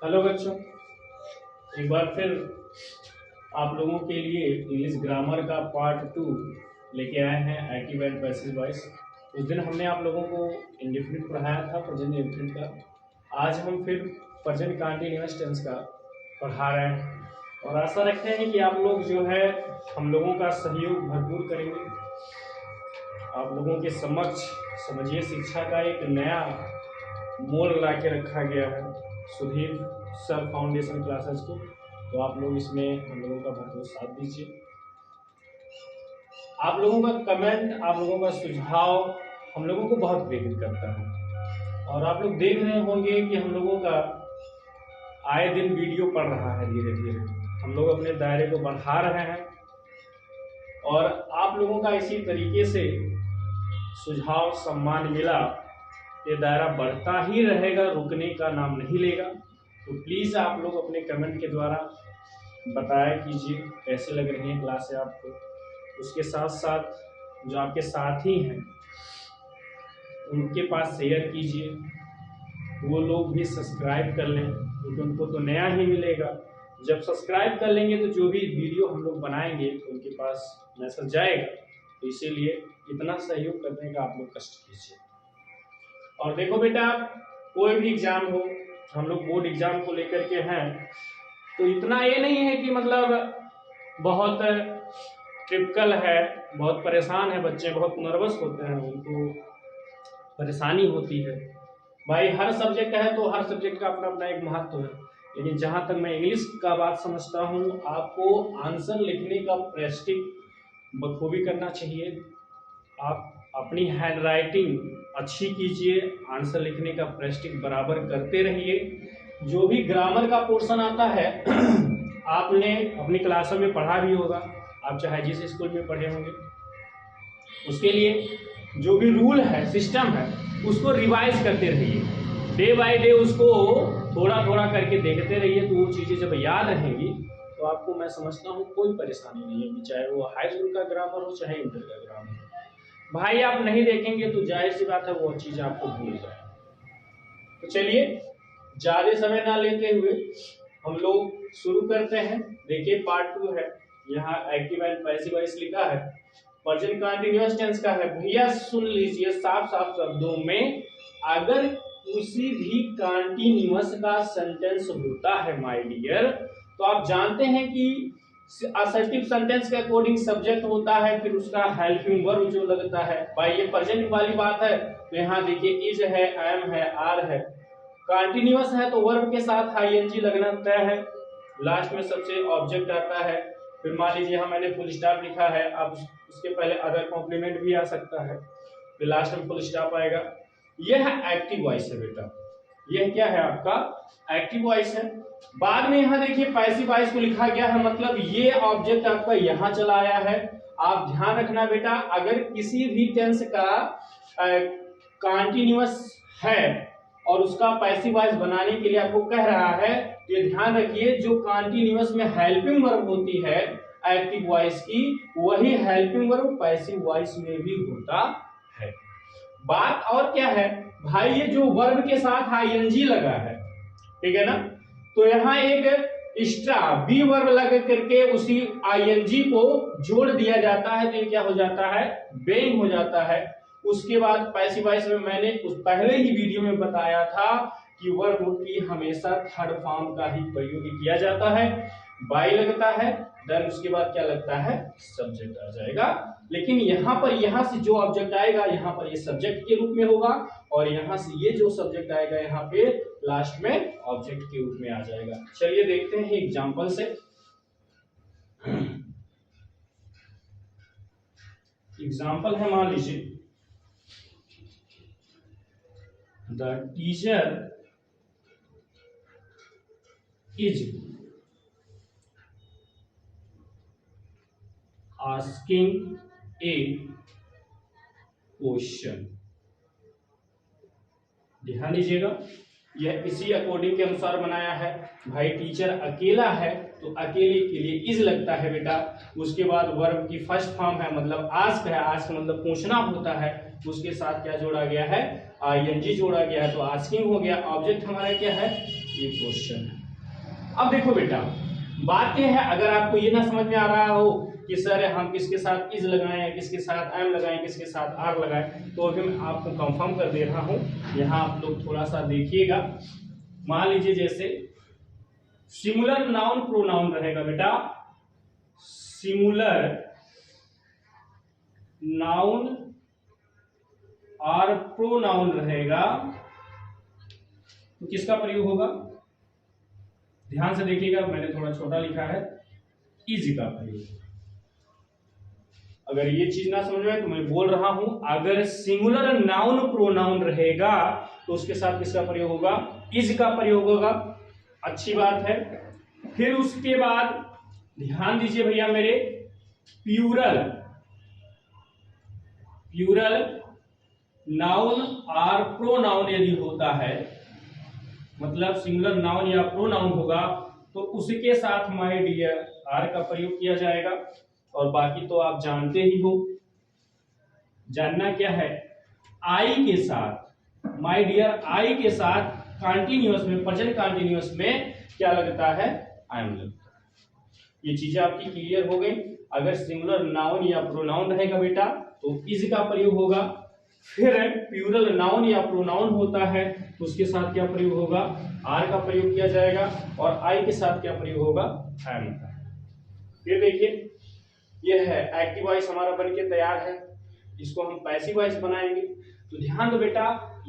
Hello बच्चों, एक बार फिर आप लोगों के लिए इंग्लिश ग्रामर का पार्ट 2 लेके आए हैं एक्टिव एंड पैसिव वॉइस। उस दिन हमने आप लोगों को इंडेफिनिट पढ़ाया था, प्रेजेंट इंडेफिनिट का। आज हम फिर प्रेजेंट कंटीन्यूअस टेंस का पढ़ा रहे हैं और आशा रखते हैं कि आप लोग जो है हम लोगों का सहयोग भरपूर करेंगे। आप लोगों के समक्ष समझिए शिक्षा का एक नया मोल ला के रखा गया है सुधीर सर फाउंडेशन क्लासेस को, तो आप लोग इसमें हम लोगों का भरपूर साथ दीजिए। आप लोगों का कमेंट, आप लोगों का सुझाव हम लोगों को बहुत प्रेरित करता है और आप लोग देख रहे होंगे कि हम लोगों का आए दिन वीडियो पड़ रहा है। धीरे धीरे हम लोग अपने दायरे को बढ़ा रहे हैं और आप लोगों का इसी तरीके से सुझाव सम्मान मिला, ये दायरा बढ़ता ही रहेगा, रुकने का नाम नहीं लेगा। तो प्लीज़ आप लोग अपने कमेंट के द्वारा बताया कीजिए कैसे लग रही है क्लासें आपको। उसके साथ साथ जो आपके साथी हैं उनके पास शेयर कीजिए, वो लोग भी सब्सक्राइब कर लें क्योंकि उनको तो नया ही मिलेगा। जब सब्सक्राइब कर लेंगे तो जो भी वीडियो हम लोग बनाएंगे तो उनके पास मैसेज जाएगा, तो इसीलिए इतना सहयोग करने का आप लोग कष्ट कीजिए। और देखो बेटा, कोई भी एग्जाम हो, हम लोग बोर्ड एग्जाम को लेकर के हैं, तो इतना ये नहीं है कि मतलब बहुत टिपिकल है, बहुत परेशान है बच्चे, बहुत नर्वस होते हैं, उनको परेशानी होती है। भाई हर सब्जेक्ट है तो हर सब्जेक्ट का अपना अपना एक महत्व है, लेकिन जहाँ तक मैं इंग्लिश का बात समझता हूँ, आपको आंसर लिखने का प्रैक्टिस बखूबी करना चाहिए। आप अपनी हैंड राइटिंग अच्छी कीजिए, आंसर लिखने का प्रैक्टिस बराबर करते रहिए। जो भी ग्रामर का पोर्शन आता है आपने अपनी क्लासों में पढ़ा भी होगा, आप चाहे जिस स्कूल में पढ़े होंगे। उसके लिए जो भी रूल है, सिस्टम है, उसको रिवाइज करते रहिए, डे बाय डे उसको थोड़ा थोड़ा करके देखते रहिए। तो वो चीज़ें जब याद रहेंगी तो आपको मैं समझता हूँ कोई परेशानी नहीं होगी, चाहे वो हाई स्कूल का ग्रामर हो चाहे इंटर का ग्रामर हो। भाई आप नहीं देखेंगे तो जाहिर सी बात है वो चीज़ आपको भूल जाए। तो चलिए ज़्यादा समय ना लेते हुए हम लोग शुरू करते हैं। देखिए पार्ट 2 है, यहाँ एक्टिव एंड पैसिव वॉइस लिखा है, प्रेजेंट कंटीन्यूअस टेंस का है। भैया सुन लीजिए साफ साफ शब्दों में, अगर किसी भी कंटीन्यूअस का सेंटेंस होता है माय डियर, तो आप जानते हैं कि असर्टिव सेंटेंस के अकॉर्डिंग सब्जेक्ट होता है, फिर उसका हेल्पिंग वर्ब जो लगता है। भाई ये प्रेजेंट वाली बात है, तो यहाँ देखिए इज है, एम है, आर है। कंटीन्यूअस है तो वर्ब के साथ आईएनजी लगना तय है। लास्ट में सबसे ऑब्जेक्ट आता है। फिर मान लीजिए यहाँ मैंने फुल स्टॉप लिखा है, अब उसके पहले अदर कॉम्प्लीमेंट भी आ सकता है, फिर लास्ट में फुल स्टॉप आएगा। यह एक्टिव वॉइस है बेटा, यह क्या है आपका एक्टिव वॉइस है। बाद में यहाँ देखिए पैसिव वॉइस को लिखा गया है, मतलब ये ऑब्जेक्ट आपका यहाँ चला आया है। आप ध्यान रखना बेटा, अगर किसी भी टेंस का कंटीन्यूअस है और उसका पैसिव वॉइस बनाने के लिए आपको कह रहा है, तो ये ध्यान रखिए जो कंटीन्यूअस में हेल्पिंग वर्ब होती है एक्टिव वॉइस की, वही हेल्पिंग वर्ब पैसिव वॉइस में भी होता है। बात और क्या है भाई, ये जो वर्ब के साथ आईएनजी लगा है, ठीक है ना, तो यहाँ एक एक्स्ट्रा बी वर्ब लग करके उसी आईएनजी को जोड़ दिया जाता है, तो ये क्या हो जाता है, बेइंग हो जाता है। उसके बाद पैसिव वॉइस में मैंने उस पहले ही वीडियो में बताया था कि वर्ब की हमेशा थर्ड फॉर्म का ही प्रयोग किया जाता है, बाई लगता है, देन उसके बाद क्या लगता है, सब्जेक्ट आ जाएगा। लेकिन यहाँ पर यहाँ से जो ऑब्जेक्ट आएगा यहाँ पर ये सब्जेक्ट के रूप में होगा, और यहाँ से ये जो सब्जेक्ट आएगा यहाँ पे लास्ट में ऑब्जेक्ट के रूप में आ जाएगा। चलिए देखते हैं एग्जांपल से। एग्जांपल है, मान लीजिए the teacher is asking A question. ध्यान दीजिएगा, यह इसी अकॉर्डिंग के अनुसार बनाया है। भाई टीचर अकेला है तो अकेले के लिए इज लगता है बेटा। उसके बाद वर्ब की फर्स्ट फॉर्म है, मतलब आस्क है, आस्क मतलब पूछना होता है, उसके साथ क्या जोड़ा गया है, आईएनजी जोड़ा गया है, तो आस्किंग हो गया। ऑब्जेक्ट हमारा क्या है, ये क्वेश्चन है। अब देखो बेटा, बात यह है, अगर आपको ये ना समझ में आ रहा हो कि सर हम किसके साथ इज लगाएं, किसके साथ एम लगाएं, किसके साथ आर लगाएं, तो अभी मैं आपको कंफर्म कर दे रहा हूं। यहां आप लोग थोड़ा सा देखिएगा। मान लीजिए जैसे सिमुलर नाउन प्रोनाउन रहेगा बेटा, सिमुलर नाउन और प्रोनाउन रहेगा, तो किसका प्रयोग होगा? ध्यान से देखिएगा, मैंने थोड़ा छोटा लिखा है, इज का प्रयोग। अगर ये चीज ना समझ में तो मैं बोल रहा हूं, अगर सिंगुलर नाउन प्रोनाउन रहेगा तो उसके साथ किसका प्रयोग होगा? इज का प्रयोग होगा। अच्छी बात है। फिर उसके बाद ध्यान दीजिए भैया मेरे, प्लूरल नाउन और प्रोनाउन यदि होता है, मतलब सिंगुलर नाउन या प्रोनाउन होगा, तो उसके साथ माय डियर आर का प्रयोग किया जाएगा। और बाकी तो आप जानते ही हो। जानना क्या है? आई के साथ, माय डियर आई के साथ कंटिन्यूअस में, प्रेजेंट कंटिन्यूअस में क्या लगता है? आई एम लगता है। ये चीजें आपकी क्लियर हो गई। अगर सिंगुलर नाउन या प्रोनाउन रहेगा बेटा तो इज का प्रयोग होगा। फिर प्लूरल नाउन या प्रोनाउन होता है तो उसके साथ क्या प्रयोग होगा? आर का प्रयोग किया जाएगा। और आई के साथ क्या प्रयोग होगा? एम का। फिर देखिए, यह है एक्टिव वॉइस हमारा बनके तैयार है। इसको हम पैसिव वॉइस बनाएंगे। तो ध्यान दो बेटा,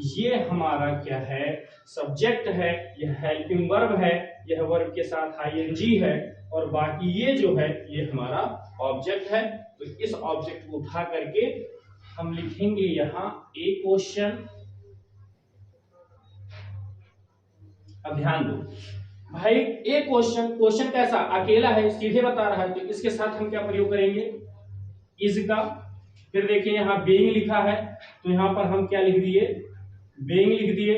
ये हमारा क्या है? सब्जेक्ट है, यह हेल्पिंग वर्ब है, यह वर्ब के साथ आईएनजी है, और बाकी ये जो है ये हमारा ऑब्जेक्ट है। तो इस ऑब्जेक्ट को उठा करके हम लिखेंगे यहां ए क्वेश्चन। अब ध्यान दो भाई, ए क्वेश्चन कैसा? अकेला है, सीधे बता रहा है, तो इसके साथ हम क्या प्रयोग करेंगे? इज का। फिर देखिए यहां बीइंग लिखा है, तो यहां पर हम क्या लिख दिए? बीइंग लिख दिए।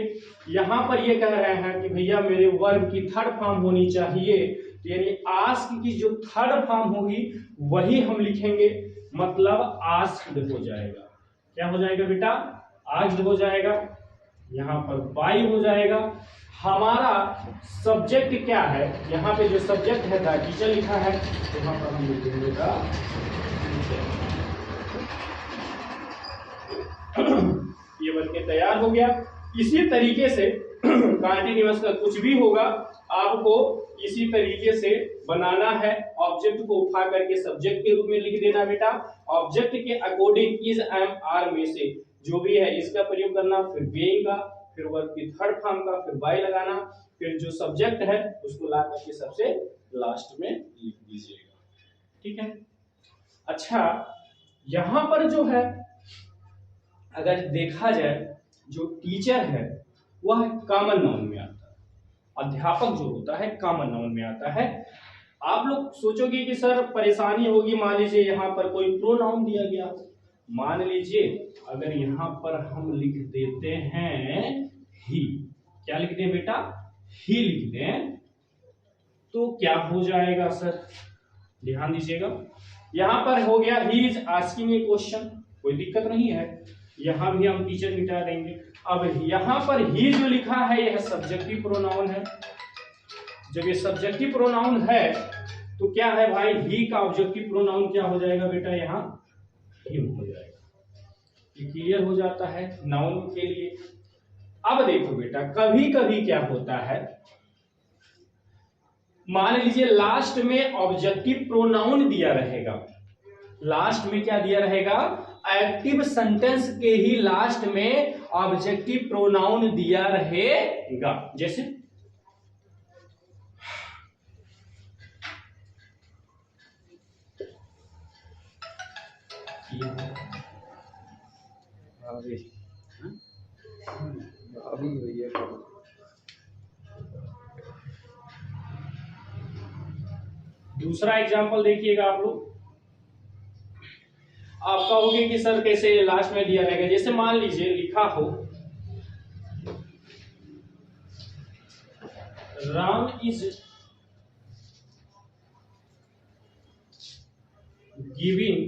यहां पर ये कह रहे हैं कि भैया मेरे वर्ब की थर्ड फॉर्म होनी चाहिए, यानी आस्क की जो थर्ड फॉर्म होगी वही हम लिखेंगे, मतलब आस्क्ड हो जाएगा। क्या हो जाएगा बेटा? आस्क्ड हो जाएगा। यहां पर बाई हो जाएगा। हमारा सब्जेक्ट क्या है? यहाँ पे जो सब्जेक्ट है द टीचर लिखा है, तो यहाँ पर हम लिखेंगे द ये बनके तैयार हो गया। इसी तरीके से कंटीन्यूअस का कुछ भी होगा आपको इसी तरीके से बनाना है। ऑब्जेक्ट को उठा करके सब्जेक्ट के रूप में लिख देना बेटा। ऑब्जेक्ट के अकॉर्डिंग इज एम आर में से जो भी है इसका प्रयोग करना, फिर बीइंग का, फिर वर्ब की थर्ड फॉर्म का, फिर बाय लगाना, फिर जो सब्जेक्ट है उसको ला करके सबसे लास्ट में लिख दीजिएगा। ठीक है। अच्छा, यहां पर जो है अगर देखा जाए, जो टीचर है वह कॉमन नाउन में आता है, अध्यापक जो होता है कॉमन नाउन में आता है। आप लोग सोचोगे कि सर परेशानी होगी, मान लीजिए यहाँ पर कोई प्रोनाउन दिया गया, मान लीजिए अगर यहाँ पर हम लिख देते हैं ही, क्या लिख दें बेटा? ही लिख दें, तो क्या हो जाएगा सर? ध्यान दीजिएगा, यहां पर हो गया he is asking A question, कोई दिक्कत नहीं है। यहां भी हम टीचर मिटा देंगे। अब यहां पर ही जो लिखा है यह सब्जेक्टिव प्रोनाउन है। जब ये सब्जेक्टिव प्रोनाउन है तो क्या है भाई? ही का ऑब्जेक्टिव प्रोनाउन क्या हो जाएगा बेटा? यहाँ हिम हो जाएगा। ये क्लियर हो जाता है नाउन के लिए। अब देखो बेटा, कभी कभी क्या होता है, मान लीजिए लास्ट में ऑब्जेक्टिव प्रोनाउन दिया रहेगा। लास्ट में क्या दिया रहेगा? एक्टिव सेंटेंस के ही लास्ट में ऑब्जेक्टिव प्रोनाउन दिया रहेगा। जैसे दूसरा एग्जांपल देखिएगा आप लोग। आप कहोगे कि सर कैसे लास्ट में दिया रहेगा? जैसे मान लीजिए लिखा हो Ram is giving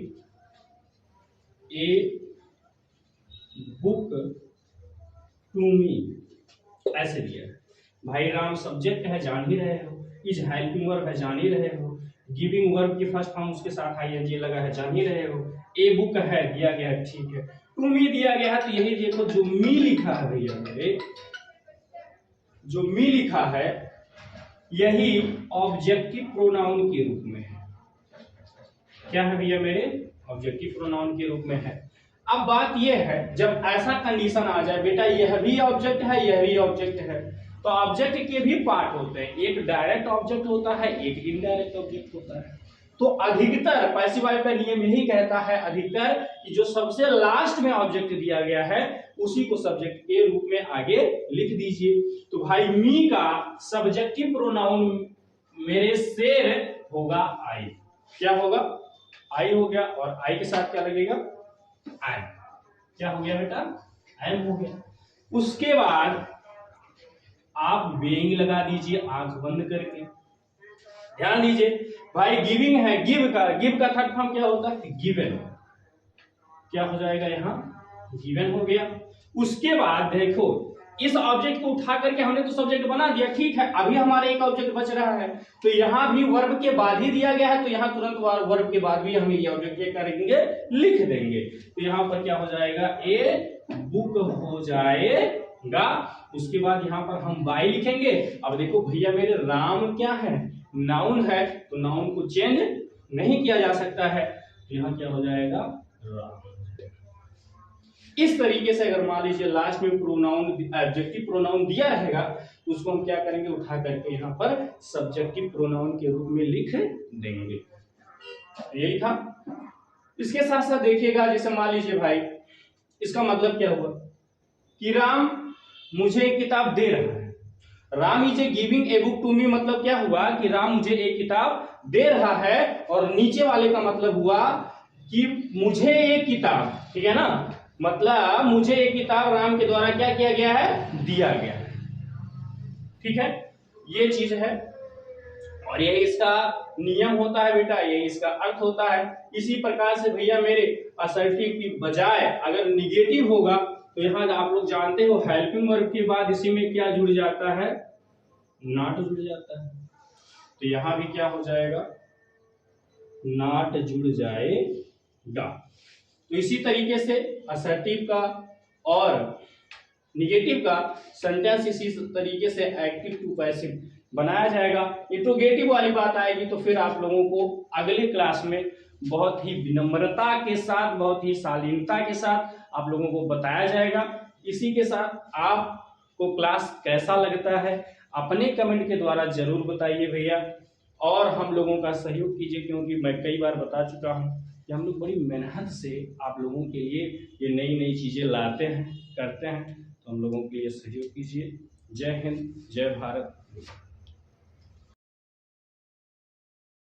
a book to me, ऐसे दिया है। भाई राम सब्जेक्ट है, जान ही रहे हो। इज हेल्पिंग वर्ब है, जान ही रहे हो। गिविंग वर्ब की फर्स्ट फॉर्म उसके साथ आईएनजी लगा है, जान ही रहे हो। ए बुक है दिया गया है, ठीक है। टू मी दिया गया है, तो यही देखो जो मी लिखा है भैया मेरे, जो मी लिखा है यही ऑब्जेक्टिव प्रोनाउन के रूप में है। क्या है भैया मेरे? ऑब्जेक्टिव प्रोनाउन के रूप में है। अब बात यह है, जब ऐसा कंडीशन आ जाए बेटा यह भी ऑब्जेक्ट है, यह भी ऑब्जेक्ट है, तो ऑब्जेक्ट के भी पार्ट होते हैं। एक डायरेक्ट ऑब्जेक्ट होता है, एक इनडायरेक्ट ऑब्जेक्ट होता है। तो अधिकतर पैसिव वॉइस का नियम यही कहता है, अधिकतर कि जो सबसे लास्ट में ऑब्जेक्ट दिया गया है उसी को सब्जेक्ट के रूप में आगे लिख दीजिए। तो भाई मी का सब्जेक्टिव प्रोनाउन मेरे शेर होगा आई। क्या होगा? आई हो गया। और आई के साथ क्या लगेगा? आई। क्या हो गया बेटा? एम हो गया। उसके बाद आप बेइंग लगा दीजिए आंख बंद करके। ध्यान दीजिए भाई, गिविंग है, गिव का थर्ड फॉर्म क्या होता है? गिवन। क्या हो जाएगा यहाँ? गिवन हो गया। उसके बाद देखो इस ऑब्जेक्ट को उठा करके हमने तो सब्जेक्ट बना दिया, ठीक है। अभी हमारा एक ऑब्जेक्ट बच रहा है, तो यहाँ भी वर्ब के बाद ही दिया गया है, तो यहाँ तुरंत वर्ब के बाद भी हम ये ऑब्जेक्ट क्या करेंगे? लिख देंगे। तो यहाँ पर क्या हो जाएगा? ए बुक हो जाएगा। उसके बाद यहाँ पर हम बाई लिखेंगे। अब देखो भैया मेरे राम क्या है? नाउन है, तो नाउन को चेंज नहीं किया जा सकता है, तो यहाँ क्या हो जाएगा? राम। इस तरीके से अगर मान लीजिए लास्ट में प्रोनाउन एडजेक्टिव प्रोनाउन दिया रहेगा तो उसको हम क्या करेंगे? उठा करके यहाँ पर सब्जेक्टिव प्रोनाउन के रूप में लिख देंगे। यही था। इसके साथ साथ देखिएगा, जैसे मान लीजिए भाई इसका मतलब क्या हुआ कि राम मुझे एक किताब दे रहा है। Ram is a giving a book to me, मतलब क्या हुआ कि राम मुझे एक किताब दे रहा है, और नीचे वाले का मतलब हुआ कि मुझे एक किताब, ठीक है ना, मतलब मुझे एक किताब राम के द्वारा क्या किया गया है? दिया गया है। ठीक है, ये चीज है और ये इसका नियम होता है बेटा, ये इसका अर्थ होता है। इसी प्रकार से भैया मेरे असर्टिव की बजाय अगर निगेटिव होगा तो यहाँ आप लोग जानते हो हेल्पिंग वर्ब के बाद इसी में क्या जुड़ जाता है? नॉट जुड़ जाता है। तो यहां भी क्या हो जाएगा? नॉट जुड़ जाएगा। तो इसी तरीके से असर्टिव का और निगेटिव का सेंटेंस इसी तरीके से एक्टिव टू पैसिव बनाया जाएगा। इंट्रोगेटिव वाली बात आएगी तो फिर आप लोगों को अगले क्लास में बहुत ही विनम्रता के साथ, बहुत ही शालीनता के साथ आप लोगों को बताया जाएगा। इसी के साथ आपको क्लास कैसा लगता है अपने कमेंट के द्वारा जरूर बताइए भैया, और हम लोगों का सहयोग कीजिए, क्योंकि मैं कई बार बता चुका हूं कि हम लोग बड़ी मेहनत से आप लोगों के लिए ये नई नई चीजें लाते हैं, करते हैं, तो हम लोगों के लिए सहयोग कीजिए। जय हिंद, जय भारत।